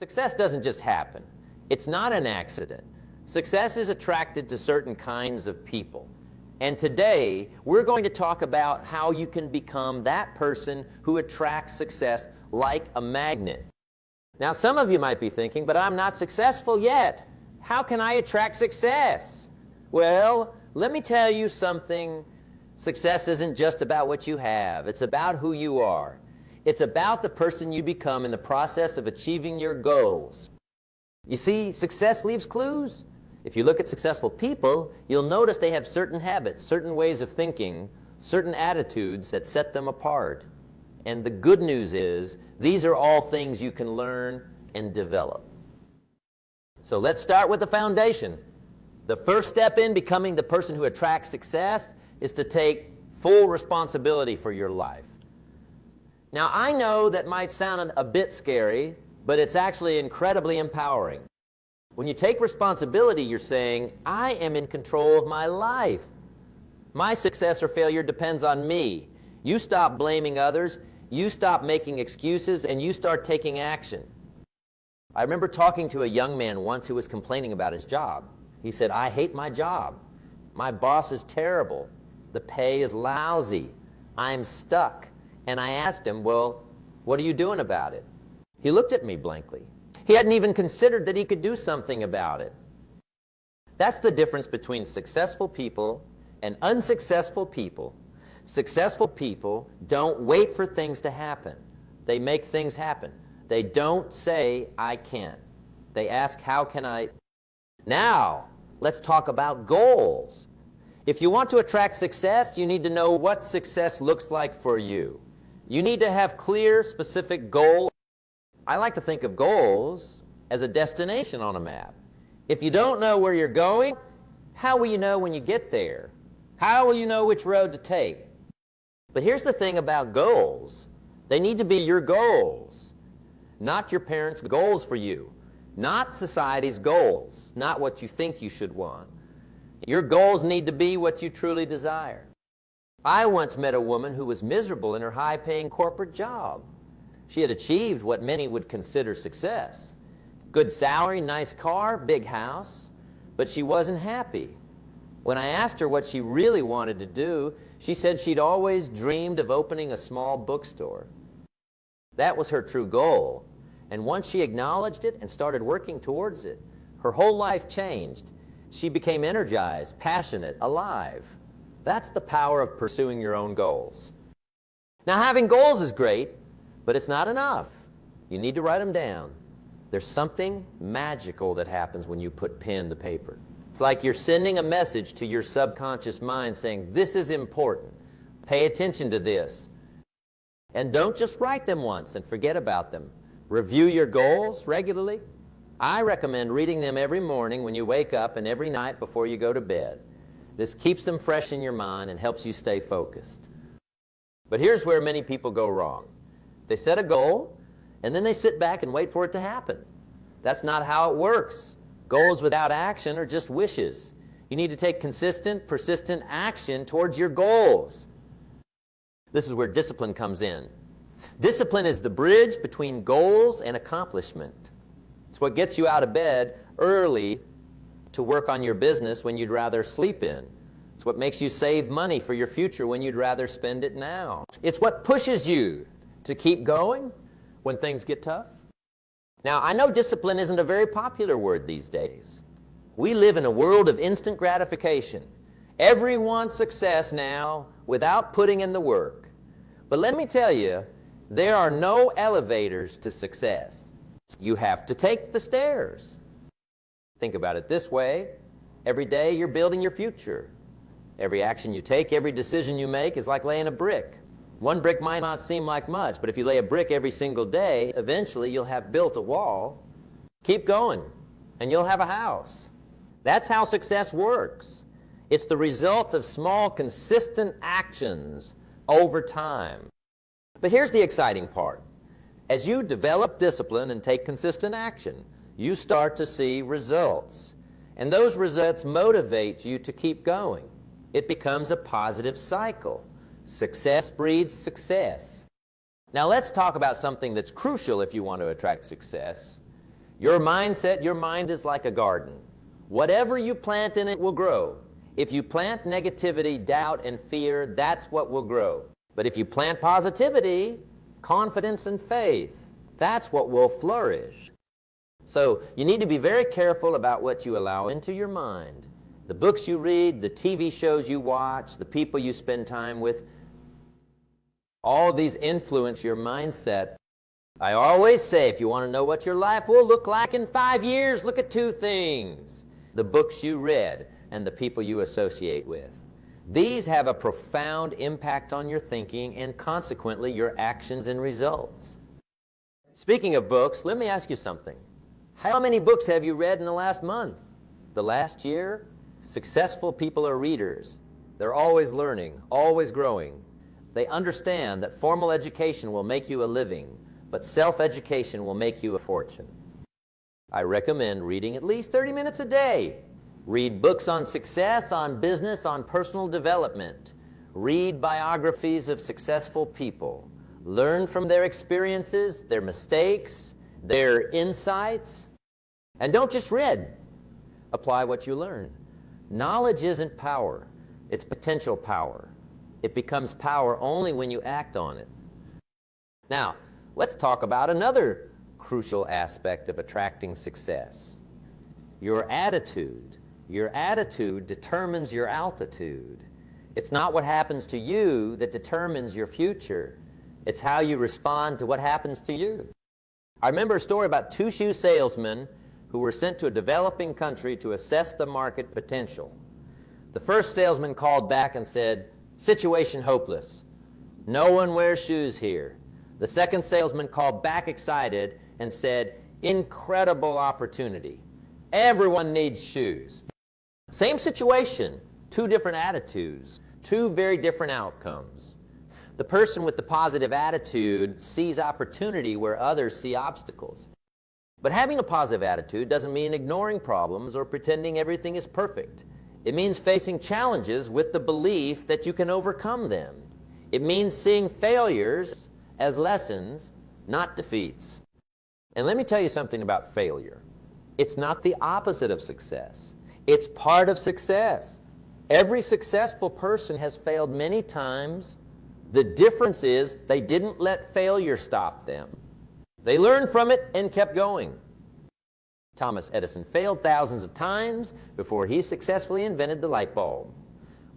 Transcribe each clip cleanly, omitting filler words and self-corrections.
Success doesn't just happen. It's not an accident. Success is attracted to certain kinds of people. And today, we're going to talk about how you can become that person who attracts success like a magnet. Now, some of you might be thinking, but I'm not successful yet. How can I attract success? Well, let me tell you something. Success isn't just about what you have. It's about who you are. It's about the person you become in the process of achieving your goals. You see, success leaves clues. If you look at successful people, you'll notice they have certain habits, certain ways of thinking, certain attitudes that set them apart. And the good news is, these are all things you can learn and develop. So let's start with the foundation. The first step in becoming the person who attracts success is to take full responsibility for your life. Now, I know that might sound a bit scary, but it's actually incredibly empowering. When you take responsibility, you're saying, I am in control of my life. My success or failure depends on me. You stop blaming others, you stop making excuses, and you start taking action. I remember talking to a young man once who was complaining about his job. He said, I hate my job. My boss is terrible. The pay is lousy. I'm stuck. And I asked him, well, what are you doing about it? He looked at me blankly. He hadn't even considered that he could do something about it. That's the difference between successful people and unsuccessful people. Successful people don't wait for things to happen. They make things happen. They don't say, I can't. They ask, how can I? Now, let's talk about goals. If you want to attract success, you need to know what success looks like for you. You need to have clear, specific goals. I like to think of goals as a destination on a map. If you don't know where you're going, how will you know when you get there? How will you know which road to take? But here's the thing about goals. They need to be your goals, not your parents' goals for you, not society's goals, not what you think you should want. Your goals need to be what you truly desire. I once met a woman who was miserable in her high-paying corporate job. She had achieved what many would consider success. Good salary, nice car, big house, but she wasn't happy. When I asked her what she really wanted to do, she said she'd always dreamed of opening a small bookstore. That was her true goal, and once she acknowledged it and started working towards it, her whole life changed. She became energized, passionate, alive. That's the power of pursuing your own goals. Now, having goals is great, but it's not enough. You need to write them down. There's something magical that happens when you put pen to paper. It's like you're sending a message to your subconscious mind saying, this is important. Pay attention to this. And don't just write them once and forget about them. Review your goals regularly. I recommend reading them every morning when you wake up and every night before you go to bed. This keeps them fresh in your mind and helps you stay focused. But here's where many people go wrong. They set a goal, and then they sit back and wait for it to happen. That's not how it works. Goals without action are just wishes. You need to take consistent, persistent action towards your goals. This is where discipline comes in. Discipline is the bridge between goals and accomplishment. It's what gets you out of bed early to work on your business when you'd rather sleep in. It's what makes you save money for your future when you'd rather spend it now. It's what pushes you to keep going when things get tough. Now, I know discipline isn't a very popular word these days. We live in a world of instant gratification. Everyone wants success now without putting in the work. But let me tell you, there are no elevators to success. You have to take the stairs. Think about it this way. Every day you're building your future. Every action you take, every decision you make is like laying a brick. One brick might not seem like much, but if you lay a brick every single day, eventually you'll have built a wall. Keep going, and you'll have a house. That's how success works. It's the result of small, consistent actions over time. But here's the exciting part. As you develop discipline and take consistent action, you start to see results. And those results motivate you to keep going. It becomes a positive cycle. Success breeds success. Now let's talk about something that's crucial if you want to attract success. Your mindset, your mind is like a garden. Whatever you plant in it will grow. If you plant negativity, doubt, and fear, that's what will grow. But if you plant positivity, confidence, and faith, that's what will flourish. So you need to be very careful about what you allow into your mind. The books you read, the TV shows you watch, the people you spend time with, all these influence your mindset. I always say, if you want to know what your life will look like in 5 years, look at two things: the books you read and the people you associate with. These have a profound impact on your thinking and consequently your actions and results. Speaking of books, let me ask you something. How many books have you read in the last month? The last year? Successful people are readers. They're always learning, always growing. They understand that formal education will make you a living, but self-education will make you a fortune. I recommend reading at least 30 minutes a day. Read books on success, on business, on personal development. Read biographies of successful people. Learn from their experiences, their mistakes, their insights. And don't just read. Apply what you learn. Knowledge isn't power. It's potential power. It becomes power only when you act on it. Now, let's talk about another crucial aspect of attracting success. Your attitude. Your attitude determines your altitude. It's not what happens to you that determines your future. It's how you respond to what happens to you. I remember a story about two shoe salesmen who were sent to a developing country to assess the market potential. The first salesman called back and said, "Situation hopeless. No one wears shoes here." The second salesman called back excited and said, "Incredible opportunity. Everyone needs shoes." Same situation, two different attitudes, two very different outcomes. The person with the positive attitude sees opportunity where others see obstacles. But having a positive attitude doesn't mean ignoring problems or pretending everything is perfect. It means facing challenges with the belief that you can overcome them. It means seeing failures as lessons, not defeats. And let me tell you something about failure. It's not the opposite of success. It's part of success. Every successful person has failed many times. The difference is they didn't let failure stop them. They learned from it and kept going. Thomas Edison failed thousands of times before he successfully invented the light bulb.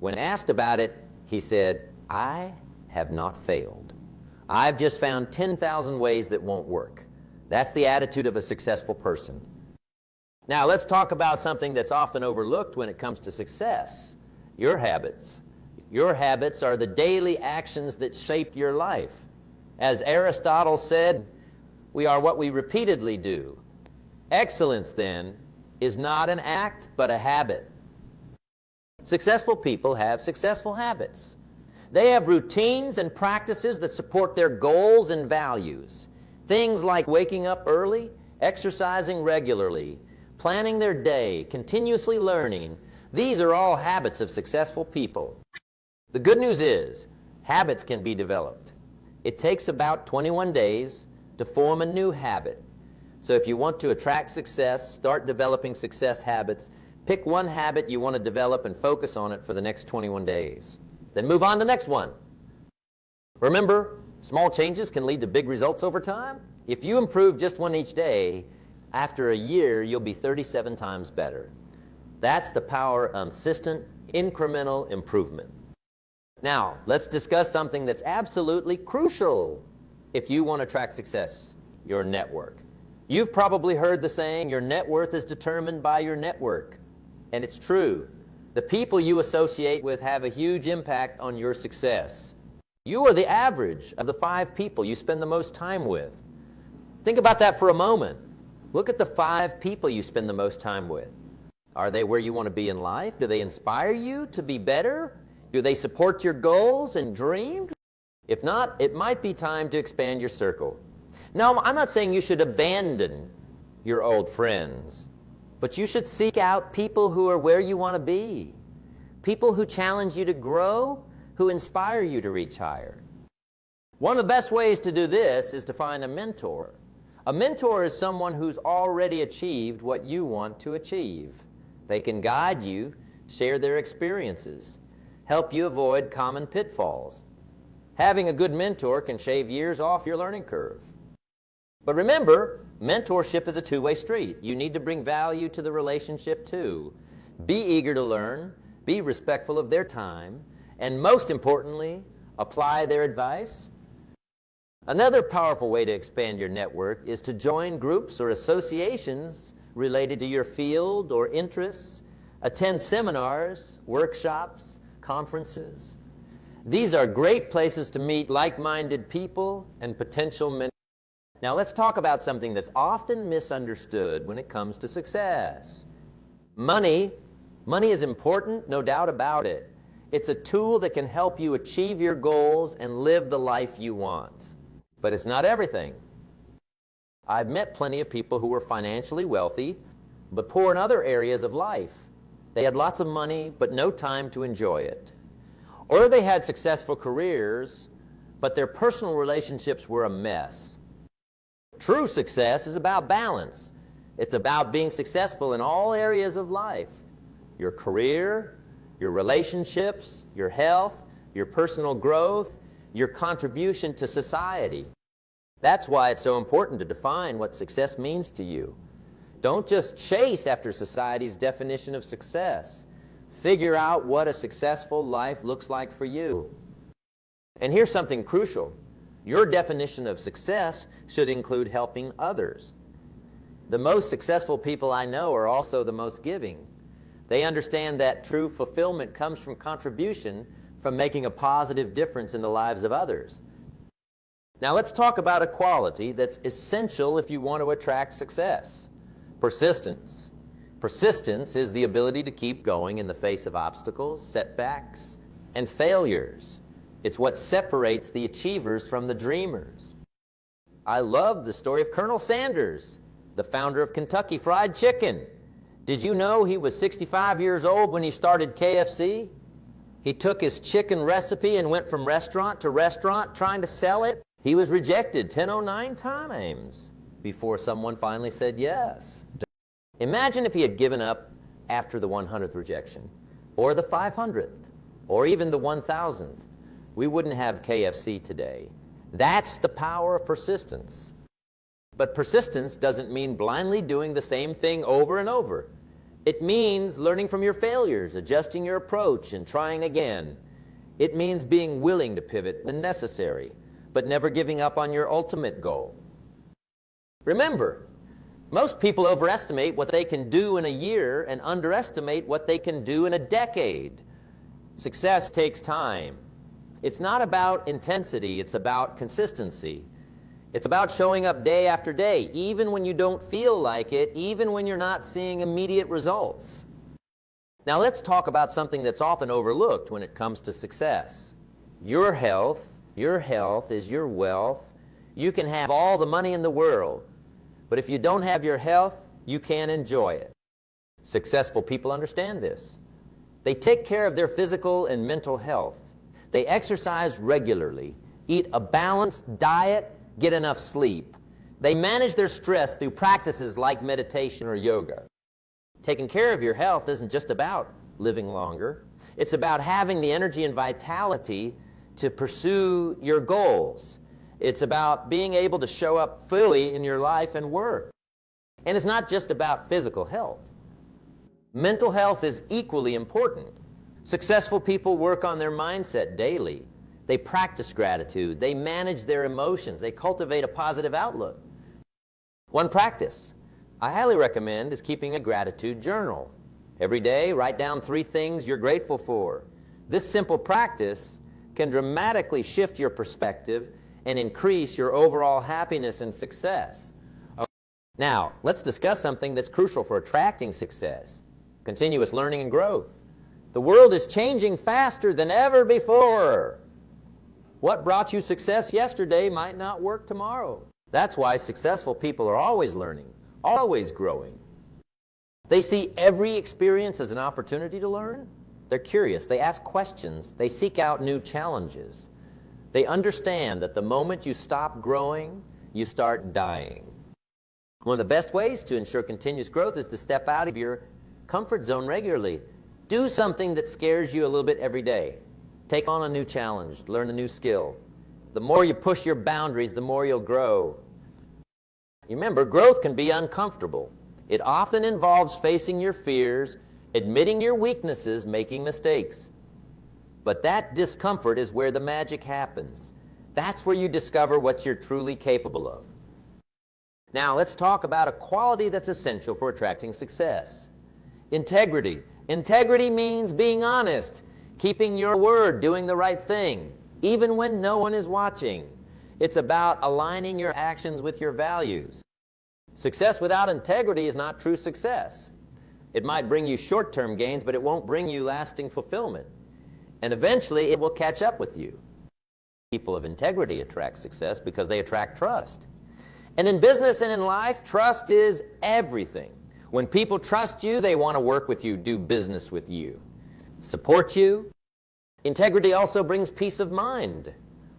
When asked about it, he said, "I have not failed. I've just found 10,000 ways that won't work." That's the attitude of a successful person. Now, let's talk about something that's often overlooked when it comes to success: your habits. Your habits are the daily actions that shape your life. As Aristotle said, we are what we repeatedly do. Excellence, then, is not an act, but a habit. Successful people have successful habits. They have routines and practices that support their goals and values. Things like waking up early, exercising regularly, planning their day, continuously learning. These are all habits of successful people. The good news is, habits can be developed. It takes about 21 days to form a new habit. So if you want to attract success, start developing success habits, pick one habit you want to develop and focus on it for the next 21 days. Then move on to the next one. Remember, small changes can lead to big results over time. If you improve just one each day, after a year, you'll be 37 times better. That's the power of consistent, incremental improvement. Now, let's discuss something that's absolutely crucial if you want to attract success: your network. You've probably heard the saying, your net worth is determined by your network. And it's true. The people you associate with have a huge impact on your success. You are the average of the 5 people you spend the most time with. Think about that for a moment. Look at the 5 people you spend the most time with. Are they where you want to be in life? Do they inspire you to be better? Do they support your goals and dreams? If not, it might be time to expand your circle. Now, I'm not saying you should abandon your old friends, but you should seek out people who are where you want to be, people who challenge you to grow, who inspire you to reach higher. One of the best ways to do this is to find a mentor, A mentor is someone who's already achieved what you want to achieve. They can guide you, share their experiences, help you avoid common pitfalls. Having a good mentor can shave years off your learning curve. But remember, mentorship is a two-way street. You need to bring value to the relationship too. Be eager to learn, be respectful of their time, and most importantly, apply their advice. Another powerful way to expand your network is to join groups or associations related to your field or interests, attend seminars, workshops, conferences. These are great places to meet like-minded people and potential mentors. Now let's talk about something that's often misunderstood when it comes to success. Money. Money is important, no doubt about it. It's a tool that can help you achieve your goals and live the life you want. But it's not everything. I've met plenty of people who were financially wealthy, but poor in other areas of life. They had lots of money, but no time to enjoy it. Or they had successful careers, but their personal relationships were a mess. True success is about balance. It's about being successful in all areas of life. Your career, your relationships, your health, your personal growth, your contribution to society. That's why it's so important to define what success means to you. Don't just chase after society's definition of success. Figure out what a successful life looks like for you. And here's something crucial. Your definition of success should include helping others. The most successful people I know are also the most giving. They understand that true fulfillment comes from contribution, from making a positive difference in the lives of others. Now let's talk about a quality that's essential if you want to attract success. Persistence. Persistence is the ability to keep going in the face of obstacles, setbacks, and failures. It's what separates the achievers from the dreamers. I love the story of Colonel Sanders, the founder of Kentucky Fried Chicken. Did you know he was 65 years old when he started KFC? He took his chicken recipe and went from restaurant to restaurant trying to sell it. He was rejected 1009 times before someone finally said yes. Imagine if he had given up after the 100th rejection, or the 500th, or even the 1000th. We wouldn't have KFC today. That's the power of persistence. But persistence doesn't mean blindly doing the same thing over and over. It means learning from your failures, adjusting your approach, and trying again. It means being willing to pivot when necessary, but never giving up on your ultimate goal. Remember, most people overestimate what they can do in a year and underestimate what they can do in a decade. Success takes time. It's not about intensity, it's about consistency. It's about showing up day after day, even when you don't feel like it, even when you're not seeing immediate results. Now let's talk about something that's often overlooked when it comes to success. Your health is your wealth. You can have all the money in the world, but if you don't have your health, you can't enjoy it. Successful people understand this. They take care of their physical and mental health. They exercise regularly, eat a balanced diet, get enough sleep. They manage their stress through practices like meditation or yoga. Taking care of your health isn't just about living longer. It's about having the energy and vitality to pursue your goals. It's about being able to show up fully in your life and work. And it's not just about physical health. Mental health is equally important. Successful people work on their mindset daily. They practice gratitude. They manage their emotions. They cultivate a positive outlook. One practice I highly recommend is keeping a gratitude journal. Every day, write down 3 things you're grateful for. This simple practice can dramatically shift your perspective and increase your overall happiness and success. Now, let's discuss something that's crucial for attracting success: continuous learning and growth. The world is changing faster than ever before. What brought you success yesterday might not work tomorrow. That's why successful people are always learning, always growing. They see every experience as an opportunity to learn. They're curious. They ask questions. They seek out new challenges. They understand that the moment you stop growing, you start dying. One of the best ways to ensure continuous growth is to step out of your comfort zone regularly. Do something that scares you a little bit every day. Take on a new challenge, learn a new skill. The more you push your boundaries, the more you'll grow. Remember, growth can be uncomfortable. It often involves facing your fears, admitting your weaknesses, making mistakes. But that discomfort is where the magic happens. That's where you discover what you're truly capable of. Now, let's talk about a quality that's essential for attracting success. Integrity. Integrity means being honest, keeping your word, doing the right thing, even when no one is watching. It's about aligning your actions with your values. Success without integrity is not true success. It might bring you short-term gains, but it won't bring you lasting fulfillment. And eventually, it will catch up with you. People of integrity attract success because they attract trust. And in business and in life, trust is everything. When people trust you, they want to work with you, do business with you, support you. Integrity also brings peace of mind.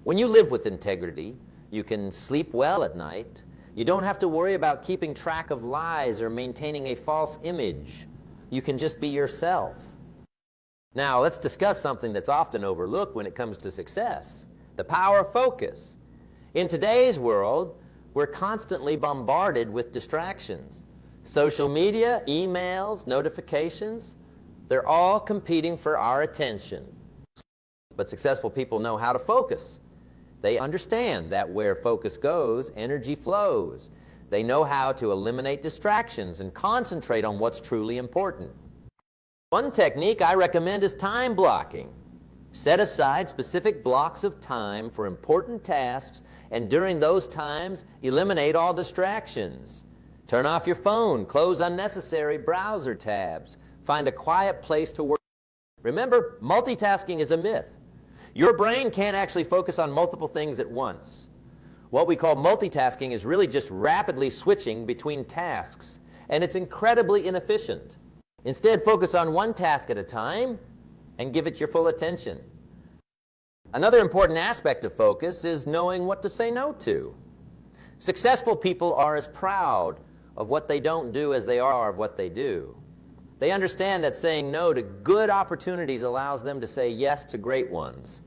When you live with integrity, you can sleep well at night. You don't have to worry about keeping track of lies or maintaining a false image. You can just be yourself. Now, let's discuss something that's often overlooked when it comes to success: the power of focus. In today's world, we're constantly bombarded with distractions. Social media, emails, notifications, they're all competing for our attention. But successful people know how to focus. They understand that where focus goes, energy flows. They know how to eliminate distractions and concentrate on what's truly important. One technique I recommend is time blocking. Set aside specific blocks of time for important tasks, and during those times, eliminate all distractions. Turn off your phone, close unnecessary browser tabs, find a quiet place to work. Remember, multitasking is a myth. Your brain can't actually focus on multiple things at once. What we call multitasking is really just rapidly switching between tasks, and it's incredibly inefficient. Instead, focus on one task at a time and give it your full attention. Another important aspect of focus is knowing what to say no to. Successful people are as proud of what they don't do as they are of what they do. They understand that saying no to good opportunities allows them to say yes to great ones.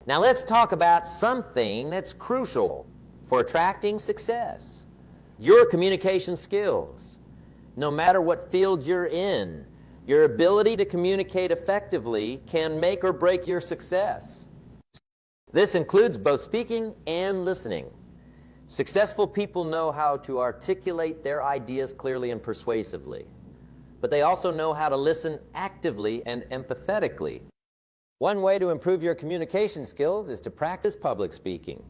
Now let's talk about something that's crucial for attracting success: your communication skills. No matter what field you're in, your ability to communicate effectively can make or break your success. This includes both speaking and listening. Successful people know how to articulate their ideas clearly and persuasively, but they also know how to listen actively and empathetically. One way to improve your communication skills is to practice public speaking.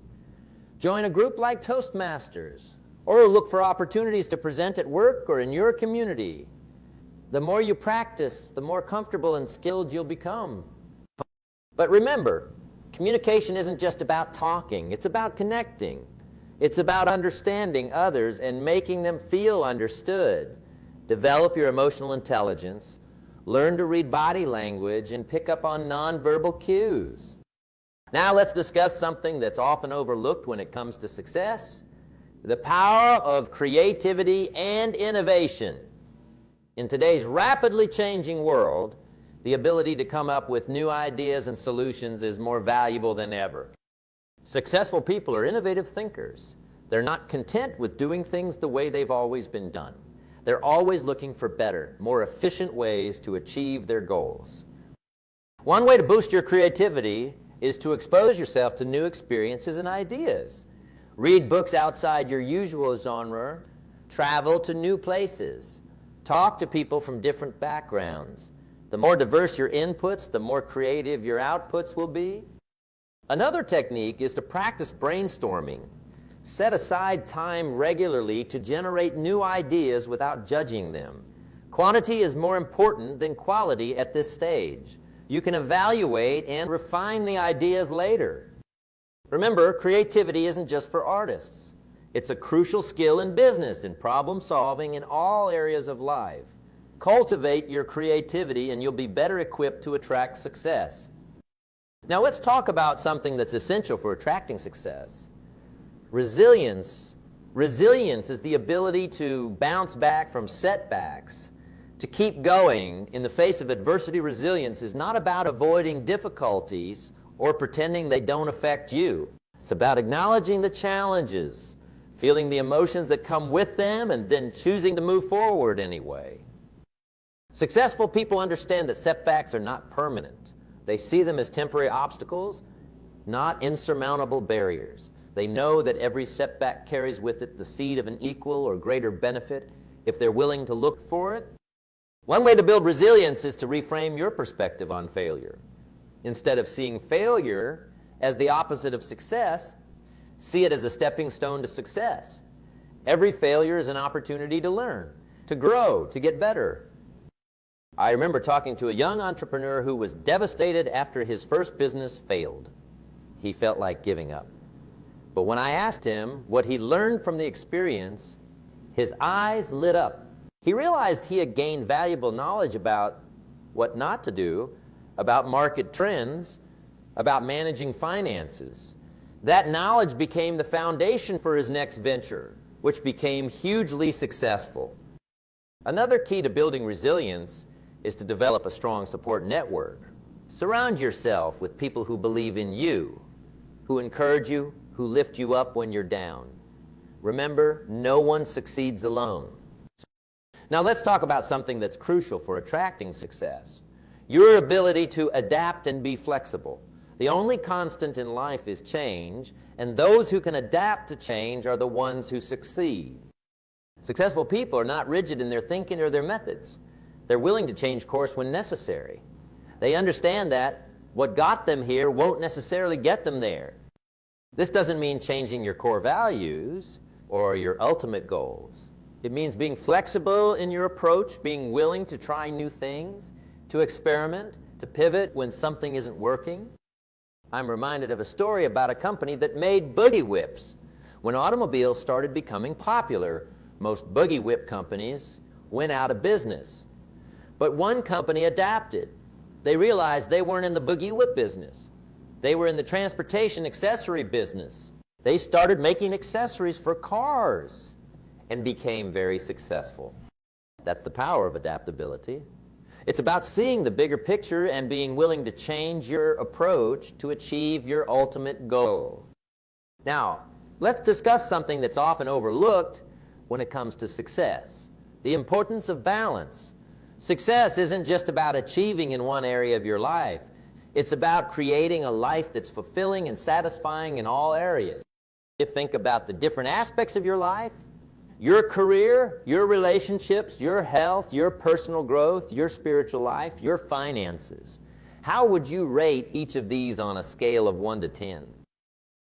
Join a group like Toastmasters, or look for opportunities to present at work or in your community. The more you practice, the more comfortable and skilled you'll become. But remember, communication isn't just about talking, it's about connecting. It's about understanding others and making them feel understood. Develop your emotional intelligence, learn to read body language, and pick up on nonverbal cues. Now let's discuss something that's often overlooked when it comes to success: the power of creativity and innovation. In today's rapidly changing world, the ability to come up with new ideas and solutions is more valuable than ever. Successful people are innovative thinkers. They're not content with doing things the way they've always been done. They're always looking for better, more efficient ways to achieve their goals. One way to boost your creativity is to expose yourself to new experiences and ideas. Read books outside your usual genre, travel to new places, talk to people from different backgrounds. The more diverse your inputs, the more creative your outputs will be. Another technique is to practice brainstorming. Set aside time regularly to generate new ideas without judging them. Quantity is more important than quality at this stage. You can evaluate and refine the ideas later. Remember, creativity isn't just for artists. It's a crucial skill in business, in problem solving, in all areas of life. Cultivate your creativity and you'll be better equipped to attract success. Now let's talk about something that's essential for attracting success: resilience Resilience is the ability to bounce back from setbacks, to keep going in the face of adversity. Resilience is not about avoiding difficulties or pretending they don't affect you. It's about acknowledging the challenges, feeling the emotions that come with them, and then choosing to move forward anyway. Successful people understand that setbacks are not permanent. They see them as temporary obstacles, not insurmountable barriers. They know that every setback carries with it the seed of an equal or greater benefit if they're willing to look for it. One way to build resilience is to reframe your perspective on failure. Instead of seeing failure as the opposite of success, see it as a stepping stone to success. Every failure is an opportunity to learn, to grow, to get better. I remember talking to a young entrepreneur who was devastated after his first business failed. He felt like giving up. But when I asked him what he learned from the experience, his eyes lit up. He realized he had gained valuable knowledge about what not to do, about market trends, about managing finances. That knowledge became the foundation for his next venture, which became hugely successful. Another key to building resilience is to develop a strong support network. Surround yourself with people who believe in you, who encourage you, who lift you up when you're down. Remember, no one succeeds alone. Now let's talk about something that's crucial for attracting success. Your ability to adapt and be flexible. The only constant in life is change, and those who can adapt to change are the ones who succeed. Successful people are not rigid in their thinking or their methods. They're willing to change course when necessary. They understand that what got them here won't necessarily get them there. This doesn't mean changing your core values or your ultimate goals. It means being flexible in your approach, being willing to try new things, to experiment, to pivot when something isn't working. I'm reminded of a story about a company that made boogie whips. When automobiles started becoming popular, most boogie whip companies went out of business. But one company adapted. They realized they weren't in the boogie whip business. They were in the transportation accessory business. They started making accessories for cars and became very successful. That's the power of adaptability. It's about seeing the bigger picture and being willing to change your approach to achieve your ultimate goal. Now, let's discuss something that's often overlooked when it comes to success: the importance of balance. Success isn't just about achieving in one area of your life. It's about creating a life that's fulfilling and satisfying in all areas. You think about the different aspects of your life, your career, your relationships, your health, your personal growth, your spiritual life, your finances. How would you rate each of these on a scale of 1 to 10?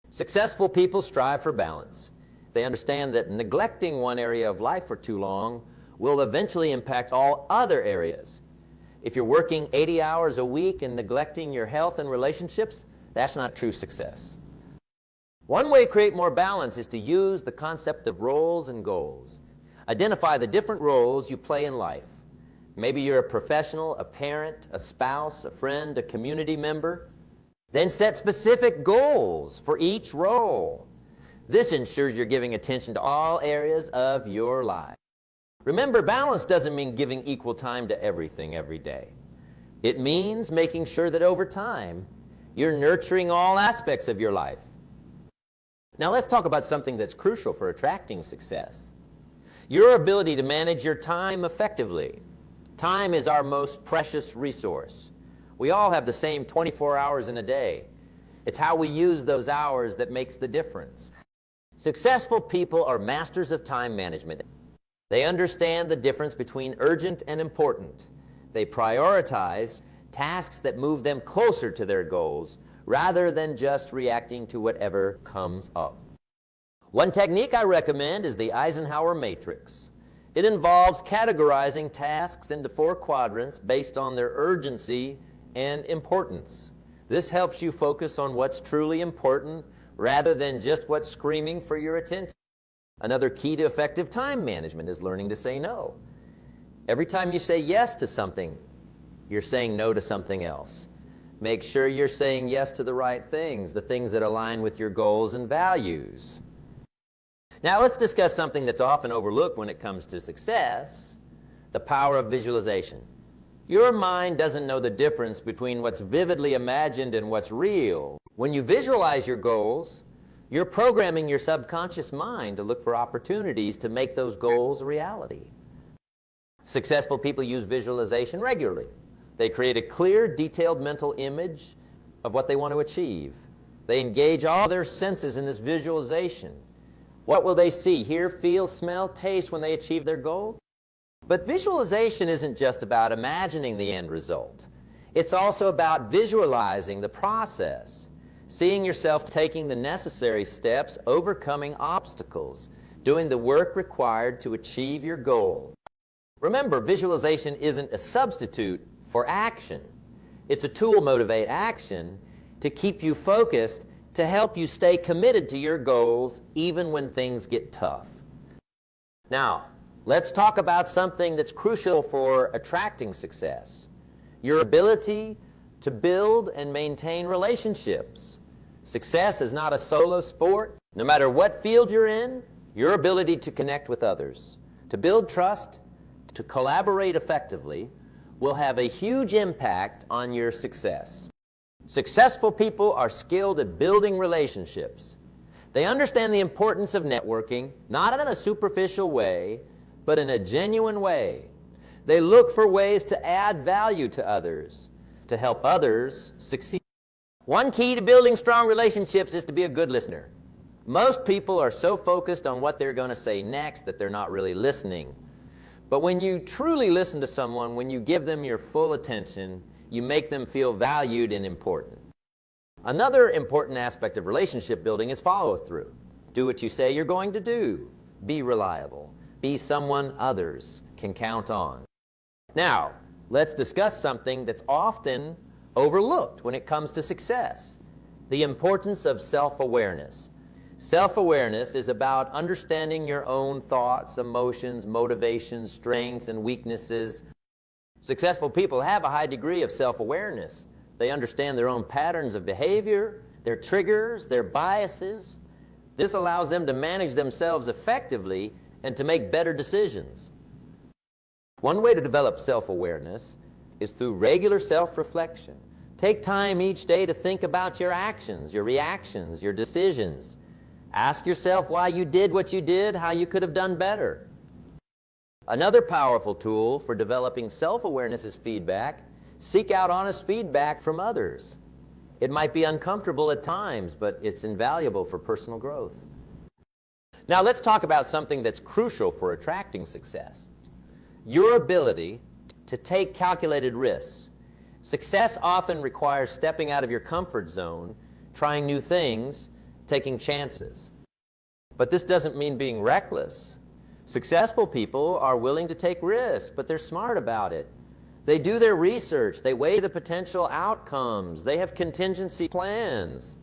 Successful people strive for balance. They understand that neglecting one area of life for too long will eventually impact all other areas. If you're working 80 hours a week and neglecting your health and relationships, that's not true success. One way to create more balance is to use the concept of roles and goals. Identify the different roles you play in life. Maybe you're a professional, a parent, a spouse, a friend, a community member. Then set specific goals for each role. This ensures you're giving attention to all areas of your life. Remember, balance doesn't mean giving equal time to everything every day. It means making sure that over time, you're nurturing all aspects of your life. Now let's talk about something that's crucial for attracting success: your ability to manage your time effectively. Time is our most precious resource. We all have the same 24 hours in a day. It's how we use those hours that makes the difference. Successful people are masters of time management. They understand the difference between urgent and important. They prioritize tasks that move them closer to their goals rather than just reacting to whatever comes up. One technique I recommend is the Eisenhower matrix. It involves categorizing tasks into 4 quadrants based on their urgency and importance. This helps you focus on what's truly important rather than just what's screaming for your attention. Another key to effective time management is learning to say no. Every time you say yes to something, you're saying no to something else. Make sure you're saying yes to the right things, the things that align with your goals and values. Now let's discuss something that's often overlooked when it comes to success, the power of visualization. Your mind doesn't know the difference between what's vividly imagined and what's real. When you visualize your goals, you're programming your subconscious mind to look for opportunities to make those goals a reality. Successful people use visualization regularly. They create a clear, detailed mental image of what they want to achieve. They engage all their senses in this visualization. What will they see, hear, feel, smell, taste when they achieve their goal? But visualization isn't just about imagining the end result. It's also about visualizing the process, seeing yourself taking the necessary steps, overcoming obstacles, doing the work required to achieve your goal. Remember, visualization isn't a substitute for action. It's a tool to motivate action, to keep you focused, to help you stay committed to your goals even when things get tough. Now, let's talk about something that's crucial for attracting success. Your ability to build and maintain relationships. Success is not a solo sport. No matter what field you're in, your ability to connect with others, to build trust, to collaborate effectively, will have a huge impact on your success. Successful people are skilled at building relationships. They understand the importance of networking, not in a superficial way, but in a genuine way. They look for ways to add value to others, to help others succeed. One key to building strong relationships is to be a good listener. Most people are so focused on what they're going to say next that they're not really listening. But when you truly listen to someone, when you give them your full attention, you make them feel valued and important. Another important aspect of relationship building is follow-through. Do what you say you're going to do. Be reliable. Be someone others can count on. Now, let's discuss something that's often overlooked when it comes to success: the importance of self-awareness. Self-awareness is about understanding your own thoughts, emotions, motivations, strengths, and weaknesses. Successful people have a high degree of self-awareness. They understand their own patterns of behavior, their triggers, their biases. This allows them to manage themselves effectively and to make better decisions. One way to develop self-awareness is through regular self-reflection. Take time each day to think about your actions, your reactions, your decisions. Ask yourself why you did what you did, how you could have done better. Another powerful tool for developing self-awareness is feedback. Seek out honest feedback from others. It might be uncomfortable at times, but it's invaluable for personal growth. Now let's talk about something that's crucial for attracting success: your ability to take calculated risks. Success often requires stepping out of your comfort zone, trying new things, taking chances. But this doesn't mean being reckless. Successful people are willing to take risks, but they're smart about it. They do their research, they weigh the potential outcomes, they have contingency plans.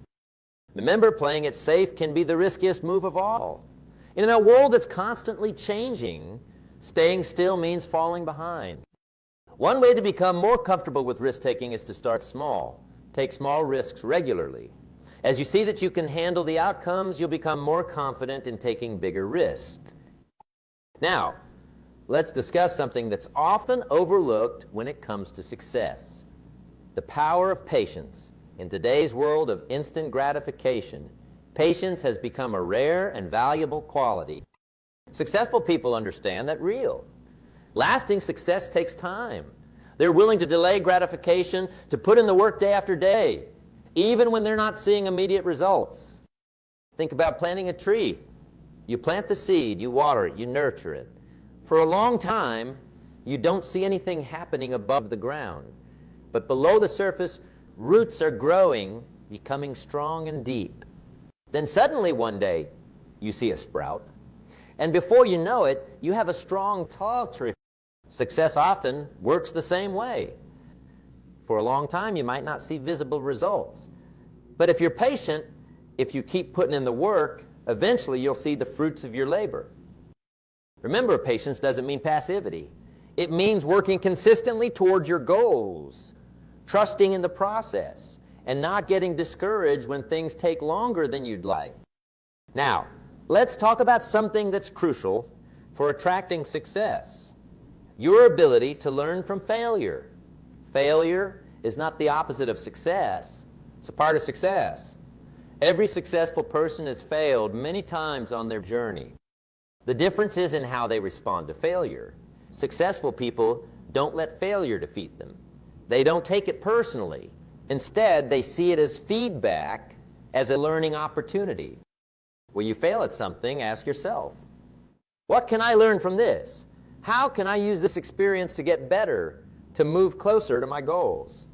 Remember, playing it safe can be the riskiest move of all. In a world that's constantly changing, staying still means falling behind. One way to become more comfortable with risk-taking is to start small. Take small risks regularly. As you see that you can handle the outcomes, you'll become more confident in taking bigger risks. Now, let's discuss something that's often overlooked when it comes to success: the power of patience. In today's world of instant gratification, patience has become a rare and valuable quality. Successful people understand that lasting success takes time. They're willing to delay gratification, to put in the work day after day, even when they're not seeing immediate results. Think about planting a tree. You plant the seed, you water it, you nurture it. For a long time, you don't see anything happening above the ground. But below the surface, roots are growing, becoming strong and deep. Then suddenly one day, you see a sprout. And before you know it, you have a strong, tall tree. Success often works the same way. For a long time, you might not see visible results. But if you're patient, if you keep putting in the work, eventually you'll see the fruits of your labor. Remember, patience doesn't mean passivity. It means working consistently towards your goals, trusting in the process, and not getting discouraged when things take longer than you'd like. Now, let's talk about something that's crucial for attracting success. Your ability to learn from failure. Failure is not the opposite of success. It's a part of success. Every successful person has failed many times on their journey. The difference is in how they respond to failure. Successful people don't let failure defeat them. They don't take it personally. Instead, they see it as feedback, as a learning opportunity. When you fail at something, ask yourself, what can I learn from this? How can I use this experience to get better, to move closer to my goals?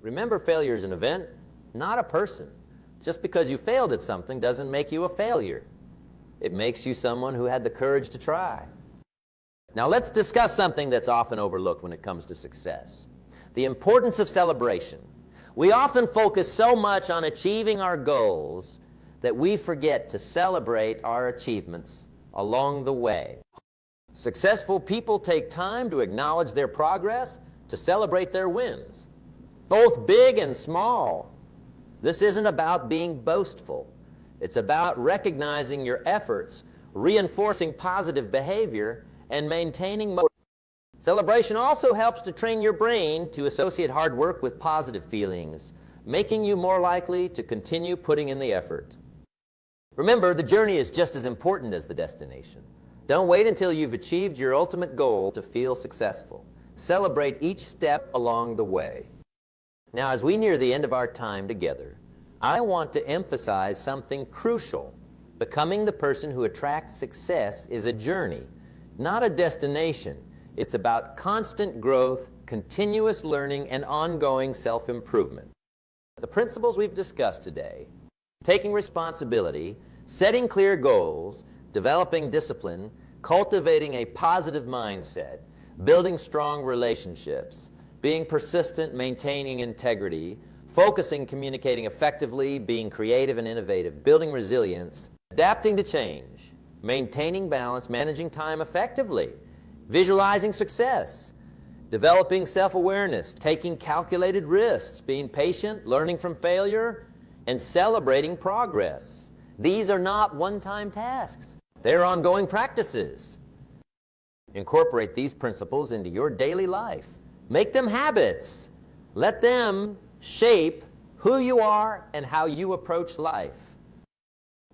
Remember, failure is an event, not a person. Just because you failed at something doesn't make you a failure. It makes you someone who had the courage to try. Now let's discuss something that's often overlooked when it comes to success. The importance of celebration. We often focus so much on achieving our goals that we forget to celebrate our achievements along the way. Successful people take time to acknowledge their progress, to celebrate their wins, both big and small. This isn't about being boastful. It's about recognizing your efforts, reinforcing positive behavior, and maintaining motivation. Celebration also helps to train your brain to associate hard work with positive feelings, making you more likely to continue putting in the effort. Remember, the journey is just as important as the destination. Don't wait until you've achieved your ultimate goal to feel successful. Celebrate each step along the way. Now, as we near the end of our time together, I want to emphasize something crucial. Becoming the person who attracts success is a journey, not a destination. It's about constant growth, continuous learning, and ongoing self-improvement. The principles we've discussed today, taking responsibility, setting clear goals, developing discipline, cultivating a positive mindset, building strong relationships, being persistent, maintaining integrity, focusing, communicating effectively, being creative and innovative, building resilience, adapting to change, maintaining balance, managing time effectively, visualizing success, developing self-awareness, taking calculated risks, being patient, learning from failure, and celebrating progress. These are not one-time tasks. They're ongoing practices. Incorporate these principles into your daily life. Make them habits. Let them shape who you are and how you approach life.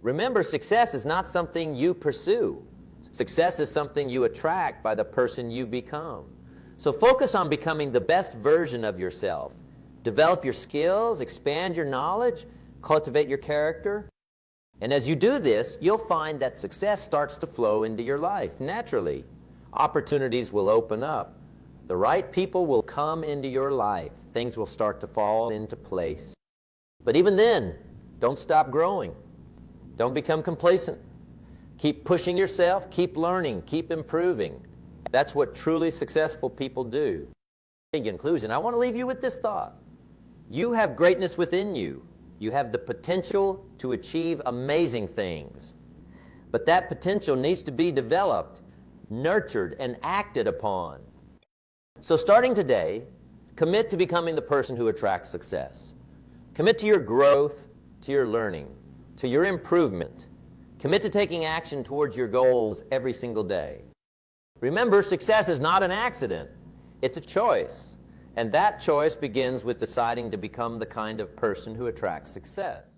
Remember, success is not something you pursue. Success is something you attract by the person you become. So focus on becoming the best version of yourself. Develop your skills, expand your knowledge, cultivate your character. And as you do this, you'll find that success starts to flow into your life naturally. Opportunities will open up. The right people will come into your life. Things will start to fall into place. But even then, don't stop growing. Don't become complacent. Keep pushing yourself, keep learning, keep improving. That's what truly successful people do. In conclusion, I want to leave you with this thought. You have greatness within you. You have the potential to achieve amazing things. But that potential needs to be developed, nurtured, and acted upon. So starting today, commit to becoming the person who attracts success. Commit to your growth, to your learning, to your improvement. Commit to taking action towards your goals every single day. Remember, success is not an accident. It's a choice. And that choice begins with deciding to become the kind of person who attracts success.